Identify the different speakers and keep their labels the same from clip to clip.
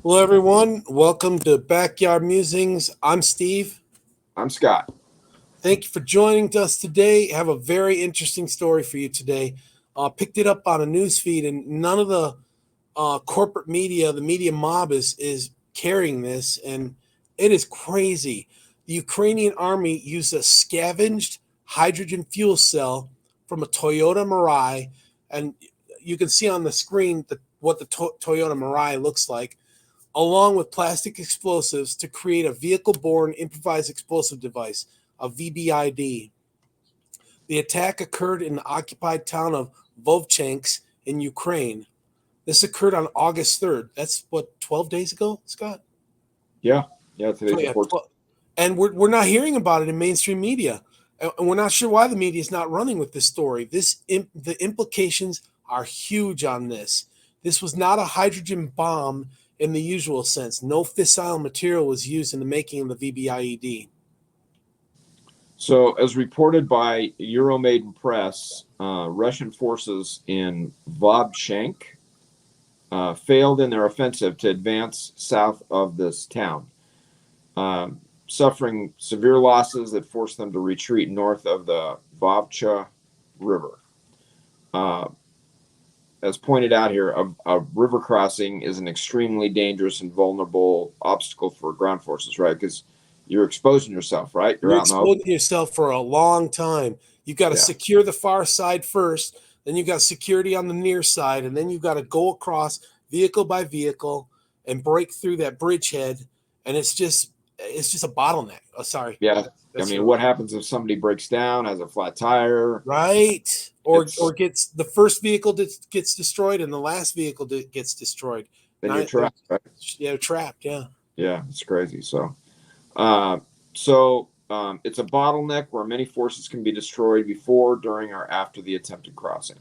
Speaker 1: Hello, everyone. Welcome to Backyard Musings. I'm Steve.
Speaker 2: I'm Scott.
Speaker 1: Thank you for joining us today. I have a very interesting story for you today. Picked it up on a news feed, and none of the corporate media, the media mob, is carrying this, and it is crazy. The Ukrainian army used a scavenged hydrogen fuel cell from a Toyota Mirai, and you can see on the screen what the Toyota Mirai looks like, along with plastic explosives to create a vehicle-borne improvised explosive device, a VBID. The attack occurred in the occupied town of Vovchansk in Ukraine. This occurred on August 3rd. That's what, 12 days ago, Scott?
Speaker 2: Yeah, yeah. Today's the
Speaker 1: Yeah,
Speaker 2: 14th.
Speaker 1: and we're not hearing about it in mainstream media. And we're not sure why the media is not running with this story. The implications are huge on this. This was not a hydrogen bomb in the usual sense. No fissile material was used in the making of the VBIED.
Speaker 2: So, as reported by Euromaidan Press, Russian forces in Vobchansk failed in their offensive to advance south of this town, suffering severe losses that forced them to retreat north of the Vovcha River. Uh, as pointed out here, a river crossing is an extremely dangerous and vulnerable obstacle for ground forces, right? Because you're exposing yourself, right? You're
Speaker 1: You're
Speaker 2: out in the open.
Speaker 1: exposing yourself for a long time. You've got to
Speaker 2: Yeah,
Speaker 1: secure the far side first, then you've got security on the near side, and then you've got to go across vehicle by vehicle and break through that bridgehead. And it's just a bottleneck. Oh, sorry.
Speaker 2: yeah. I
Speaker 1: That's
Speaker 2: mean,
Speaker 1: your
Speaker 2: what happens if somebody breaks down, has a flat tire?
Speaker 1: right. Or
Speaker 2: It's
Speaker 1: gets the first vehicle gets destroyed and the last vehicle gets destroyed.
Speaker 2: then you're
Speaker 1: Not,
Speaker 2: trapped, right?
Speaker 1: yeah, trapped. Yeah.
Speaker 2: Yeah, it's crazy. So it's a bottleneck where many forces can be destroyed before, during, or after the attempted crossing.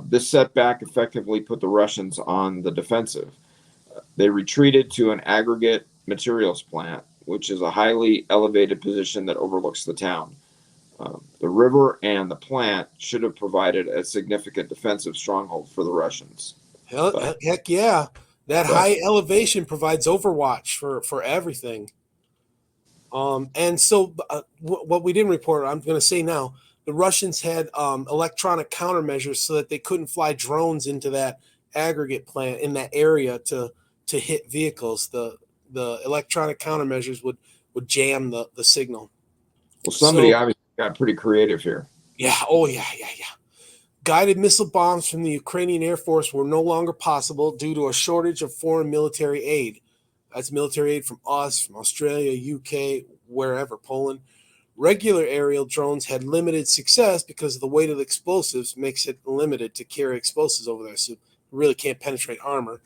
Speaker 2: This setback effectively put the Russians on the defensive. They retreated to an aggregate materials plant, which is a highly elevated position that overlooks the town. The river and the plant should have provided a significant defensive stronghold for the Russians, but
Speaker 1: Heck yeah. That
Speaker 2: but
Speaker 1: high elevation provides overwatch for everything. And so, what we didn't report, I'm going to say now, the Russians had electronic countermeasures so that they couldn't fly drones into that aggregate plant in that area to hit vehicles. The electronic countermeasures would jam the signal.
Speaker 2: well, somebody
Speaker 1: So
Speaker 2: obviously got pretty creative here.
Speaker 1: yeah, oh yeah. Guided missile bombs from the Ukrainian Air Force were no longer possible due to a shortage of foreign military aid. That's military aid from us, from Australia, UK, wherever, Poland. Regular aerial drones had limited success because of the weight of the explosives makes it limited to carry explosives over there, so you really can't penetrate armor.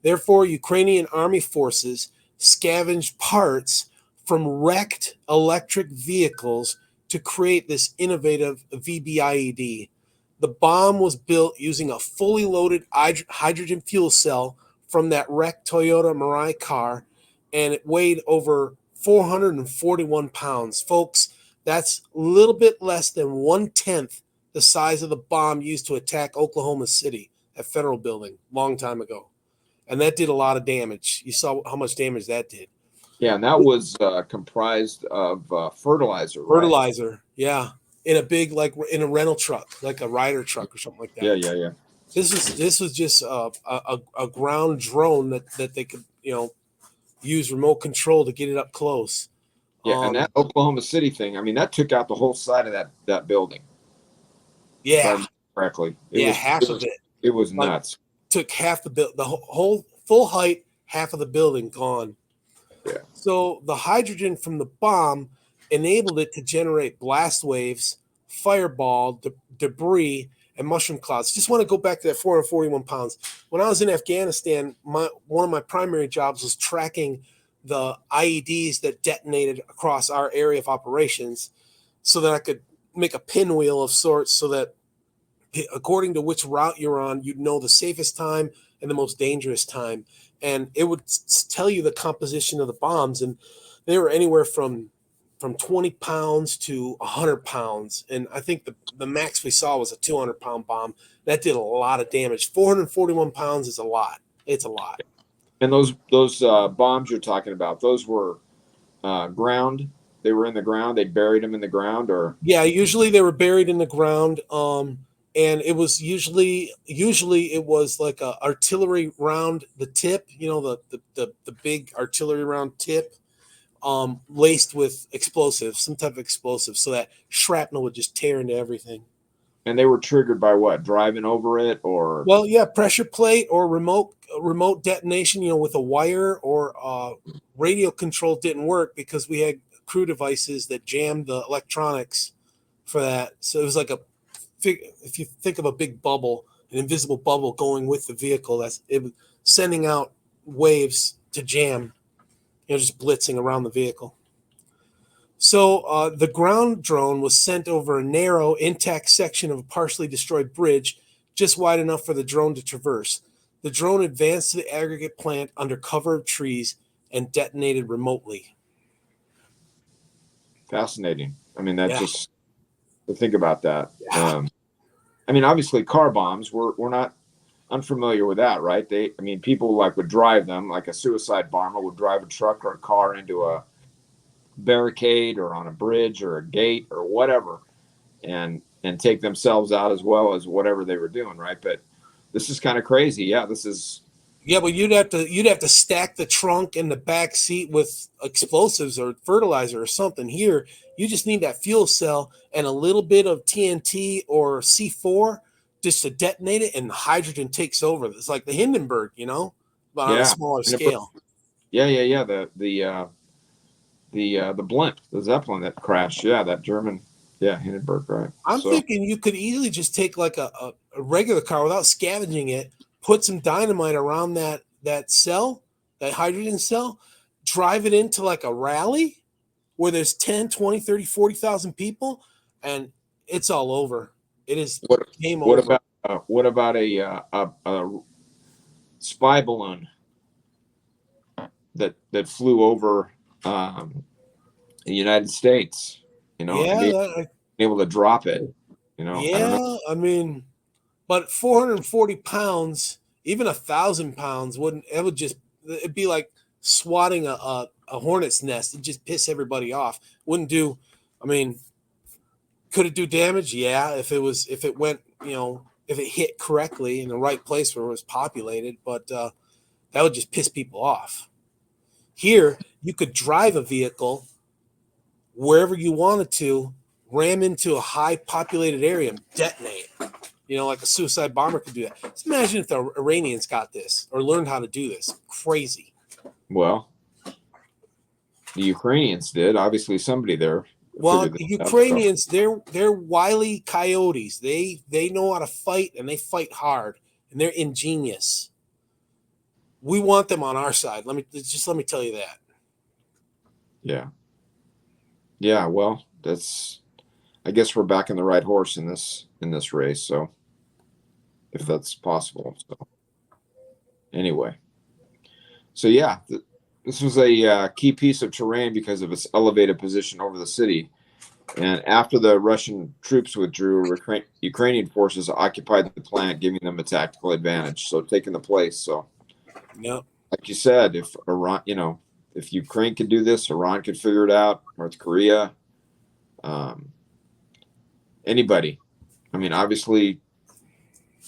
Speaker 1: Therefore, Ukrainian army forces scavenged parts from wrecked electric vehicles to create this innovative VBIED. The bomb was built using a fully loaded hydrogen fuel cell from that wrecked Toyota Mirai car, and it weighed over 441 pounds. Folks, that's a little bit less than 1/10 the size of the bomb used to attack Oklahoma City, that federal building, long time ago. And that did a lot of damage. You saw how much damage that did.
Speaker 2: Yeah, and that was comprised of fertilizer, right?
Speaker 1: Fertilizer, yeah, in a big, like in a rental truck, like a rider truck or something like
Speaker 2: Yeah,
Speaker 1: that.
Speaker 2: yeah, yeah.
Speaker 1: This was just a ground drone that they could use remote control to get it up close.
Speaker 2: Yeah, and that Oklahoma City thing, I mean, that took out the whole side of that building, if I
Speaker 1: Yeah,
Speaker 2: remember correctly. It
Speaker 1: yeah,
Speaker 2: was
Speaker 1: half
Speaker 2: it
Speaker 1: of
Speaker 2: was
Speaker 1: it.
Speaker 2: it was
Speaker 1: Like
Speaker 2: nuts.
Speaker 1: took half the whole full height, half of the building gone.
Speaker 2: Yeah.
Speaker 1: So the hydrogen from the bomb enabled it to generate blast waves, fireball, debris, and mushroom clouds. Just want to go back to that 441 pounds. When I was in Afghanistan, one of my primary jobs was tracking the IEDs that detonated across our area of operations so that I could make a pinwheel of sorts so that according to which route you're on, you'd know the safest time and the most dangerous time. And it would tell you the composition of the bombs. And they were anywhere from 20 pounds to 100 pounds. And I think the max we saw was a 200-pound bomb. That did a lot of damage. 441 pounds is a lot. It's a lot.
Speaker 2: And those bombs you're talking about, those were ground. They were in the ground. They buried them in the ground, or
Speaker 1: Yeah, usually they were buried in the ground. And it was usually it was like a artillery round, the tip, the big artillery round tip, laced with explosives, some type of explosive, so that shrapnel would just tear into everything.
Speaker 2: and they were triggered by what? Driving over it, or
Speaker 1: Well, yeah, pressure plate or remote detonation, with a wire, or radio control didn't work because we had crew devices that jammed the electronics for that. So it was like if you think of a big bubble, an invisible bubble going with the vehicle, that's it sending out waves to jam, just blitzing around the vehicle. So the ground drone was sent over a narrow, intact section of a partially destroyed bridge, just wide enough for the drone to traverse. The drone advanced to the aggregate plant under cover of trees and detonated remotely.
Speaker 2: fascinating. I mean, that
Speaker 1: Yeah,
Speaker 2: just to think about that.
Speaker 1: yeah,
Speaker 2: I mean, obviously, car bombs. We're not unfamiliar with that, right? People like would drive them, like a suicide bomber would drive a truck or a car into a barricade or on a bridge or a gate or whatever, and take themselves out as well as whatever they were doing, right? But this is kind of crazy. Yeah, this is.
Speaker 1: yeah. But you'd have to stack the trunk and the back seat with explosives or fertilizer or something. Here, you just need that fuel cell and a little bit of TNT or C4 just to detonate it, and hydrogen takes over. It's like the Hindenburg, but on a
Speaker 2: Yeah,
Speaker 1: smaller
Speaker 2: and
Speaker 1: scale.
Speaker 2: yeah. The blimp, the Zeppelin that crashed. Yeah, that German. Yeah, Hindenburg, right?
Speaker 1: I'm
Speaker 2: So
Speaker 1: thinking you could easily just take like a regular car without scavenging it, put some dynamite around that cell, that hydrogen cell, drive it into like a rally where there's 10, 20, 30, 40,000 people, and it's all over. It is
Speaker 2: what?
Speaker 1: game
Speaker 2: What
Speaker 1: over.
Speaker 2: about a spy balloon that flew over the United States? And
Speaker 1: Yeah,
Speaker 2: being able to drop it. I don't know.
Speaker 1: yeah. I mean, but 440 pounds, even 1,000 pounds wouldn't. It would just. It'd be like swatting a hornet's nest. It'd just piss everybody off. Wouldn't do. I mean, could it do damage? Yeah, if it went, if it hit correctly in the right place where it was populated. But that would just piss people off. Here, you could drive a vehicle wherever you wanted to, ram into a high populated area and detonate. Like a suicide bomber could do that. Just imagine if the Iranians got this or learned how to do this. Crazy.
Speaker 2: Well, the Ukrainians did. Obviously, somebody there
Speaker 1: Well,
Speaker 2: figured
Speaker 1: the
Speaker 2: this out. So,
Speaker 1: Ukrainians, they're wily coyotes. They know how to fight, and they fight hard, and they're ingenious. We want them on our side. Let me tell you that.
Speaker 2: yeah, yeah. Well, that's. I guess we're backing the right horse in this race. So, if that's possible. So, anyway, so yeah, this was a key piece of terrain because of its elevated position over the city. And after the Russian troops withdrew, Ukrainian forces occupied the plant, giving them a tactical advantage. So taking the place. So,
Speaker 1: Yep.
Speaker 2: like you said, if Iran, if Ukraine could do this, Iran could figure it out. North Korea, um, anybody. I mean, obviously,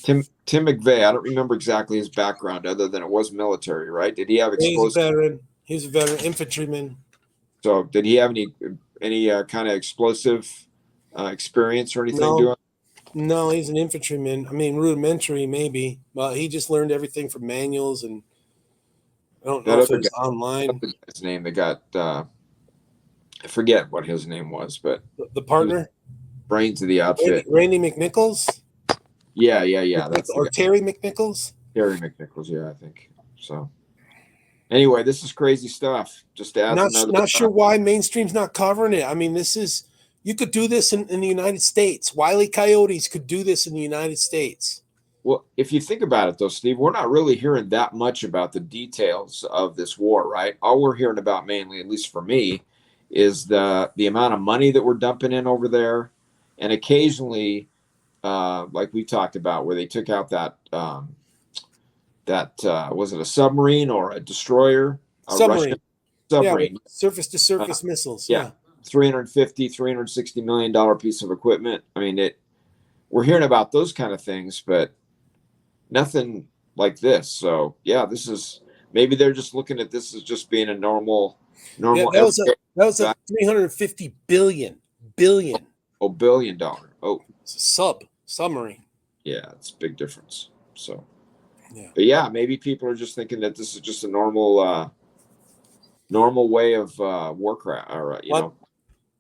Speaker 2: Tim McVeigh. I don't remember exactly his background, other than it was military, right? Did he have
Speaker 1: He's a
Speaker 2: explosive?
Speaker 1: veteran. He's a veteran infantryman.
Speaker 2: So, did he have any kind of explosive experience or anything
Speaker 1: No,
Speaker 2: doing?
Speaker 1: no, he's an infantryman. I mean, rudimentary maybe, but he just learned everything from manuals, and I don't know
Speaker 2: That
Speaker 1: if it
Speaker 2: other
Speaker 1: was online.
Speaker 2: guy's name that got I forget what his name was, but
Speaker 1: The
Speaker 2: he was
Speaker 1: partner,
Speaker 2: brains of the
Speaker 1: Randy,
Speaker 2: outfit.
Speaker 1: Randy McNichols,
Speaker 2: Yeah. That's the
Speaker 1: or
Speaker 2: guy.
Speaker 1: Terry McNichols.
Speaker 2: Terry McNichols. Yeah, I think so. Anyway, this is crazy stuff. Just adds
Speaker 1: Not
Speaker 2: another.
Speaker 1: not sure why mainstream's not covering it. I mean, you could do this in the United States. Wile E. Coyotes could do this in the United States.
Speaker 2: Well, if you think about it, though, Steve, we're not really hearing that much about the details of this war, right? All we're hearing about mainly, at least for me, is the amount of money that we're dumping in over there, and occasionally, like we talked about, where they took out that was it a submarine or a destroyer? A Russian
Speaker 1: Submarine. Yeah, with
Speaker 2: submarine.
Speaker 1: surface to surface missiles.
Speaker 2: Yeah.
Speaker 1: Yeah.
Speaker 2: $360 million piece of equipment. I mean, we're hearing about those kind of things, but nothing like this. So yeah, this is, maybe they're just looking at this as just being a normal
Speaker 1: Yeah, that was a 350 billion.
Speaker 2: $billion. Oh,
Speaker 1: It's a submarine.
Speaker 2: yeah, it's a big difference. So,
Speaker 1: Yeah.
Speaker 2: but yeah, maybe people are just thinking that this is just a normal way of warcraft, or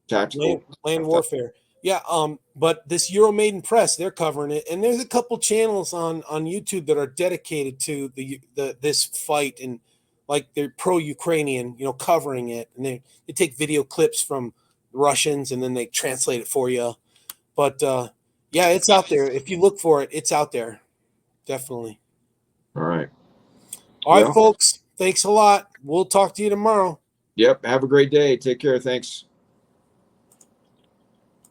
Speaker 2: tactical
Speaker 1: land warfare. Yeah, but this Euromaidan Press, they're covering it, and there's a couple channels on YouTube that are dedicated to this fight, and like they're pro-Ukrainian, covering it, and they take video clips from Russians and then they translate it for you. But yeah, it's out there. If you look for it, it's out there, definitely.
Speaker 2: All right.
Speaker 1: All right, folks. Thanks a lot. We'll talk to you tomorrow.
Speaker 2: Yep. Have a great day. Take care. Thanks.